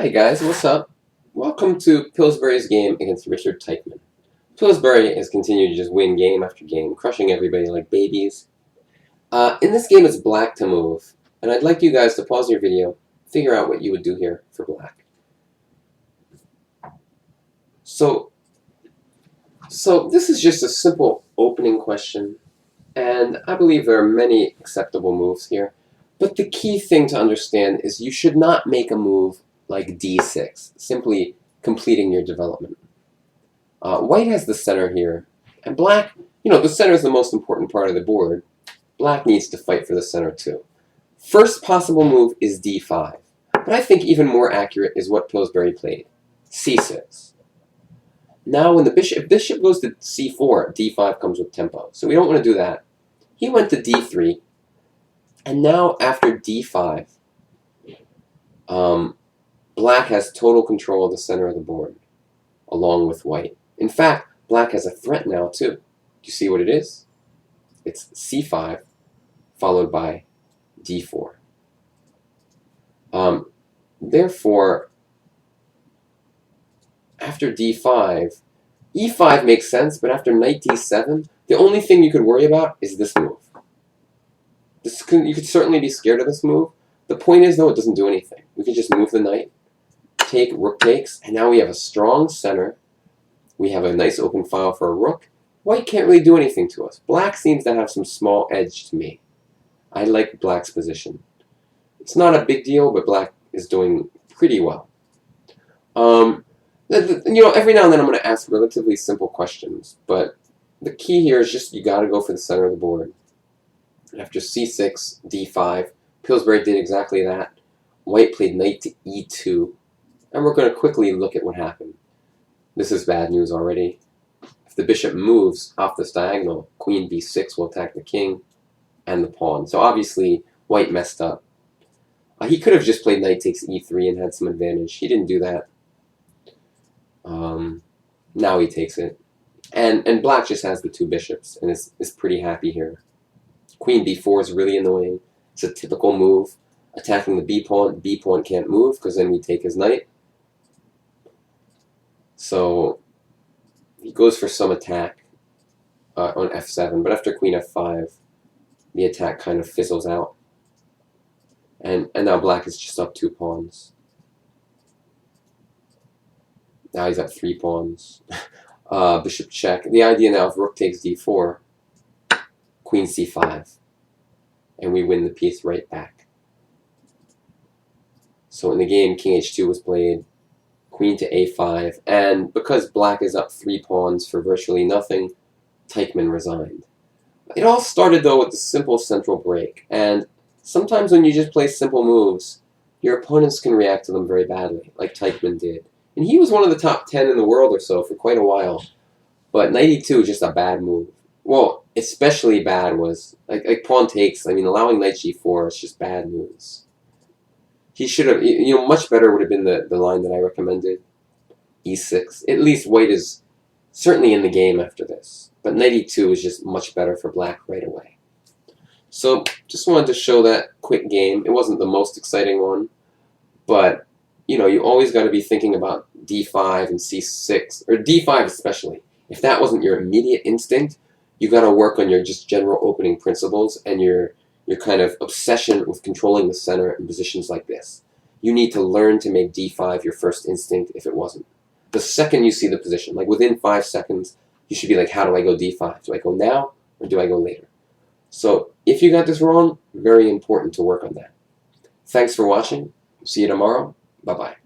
Hi guys, what's up? Welcome to Pillsbury's game against Richard Teichmann. Pillsbury has continued to just win game after game, crushing everybody like babies. In this game, it's black to move, and I'd like you guys to pause your video, figure out what you would do here for black. So this is just a simple opening question, and I believe there are many acceptable moves here. But the key thing to understand is you should not make a move like d6, simply completing your development. White has the center here, and black, the center is the most important part of the board. Black needs to fight for the center too. First possible move is d5, but I think even more accurate is what Pillsbury played, c6. Now when if bishop goes to c4, d5 comes with tempo, so we don't want to do that. He went to d3, and now after d5, black has total control of the center of the board, along with white. In fact, black has a threat now, too. Do you see what it is? It's c5, followed by d4. Therefore, after d5, e5 makes sense, but after knight d7, the only thing you could worry about is this move. You could certainly be scared of this move. The point is, though, it doesn't do anything. We can just move the knight, take, rook takes, and now we have a strong center. We have a nice open file for a rook. White can't really do anything to us. Black seems to have some small edge to me. I like black's position. It's not a big deal, but black is doing pretty well. Every now and then I'm going to ask relatively simple questions, but the key here is just you got to go for the center of the board. After c6, d5, Pillsbury did exactly that. White played knight to e2, and we're going to quickly look at what happened. This is bad news already. If the bishop moves off this diagonal, queen b6 will attack the king and the pawn. So obviously, white messed up. He could have just played knight takes e3 and had some advantage. He didn't do that. Now he takes it. And black just has the two bishops and is pretty happy here. Queen b4 is really annoying. It's a typical move. Attacking the b pawn. B pawn can't move because then we take his knight. So he goes for some attack on f7, but after queen f5, the attack kind of fizzles out. And now black is just up 2 pawns. Now he's at 3 pawns. Bishop check. The idea now, if rook takes d4, queen c5, and we win the piece right back. So in the game, king h2 was played, queen to a5, and because black is up 3 pawns for virtually nothing, Teichmann resigned. It all started, though, with the simple central break, and sometimes when you just play simple moves, your opponents can react to them very badly, like Teichmann did. And he was one of the top 10 in the world or so for quite a while, but knight e2 is just a bad move. Well, especially bad was, like pawn takes, allowing knight g4 is just bad moves. He should have, much better would have been the line that I recommended, e6. At least white is certainly in the game after this, but knight e2 is just much better for black right away. So, just wanted to show that quick game. It wasn't the most exciting one, but, you always got to be thinking about d5 and c6, or d5 especially. If that wasn't your immediate instinct, you got to work on your just general opening principles and your kind of obsession with controlling the center in positions like this. You need to learn to make d5 your first instinct if it wasn't. The second you see the position, like within 5 seconds, you should be like, how do I go d5? Do I go now or do I go later? So if you got this wrong, very important to work on that. Thanks for watching. See you tomorrow. Bye-bye.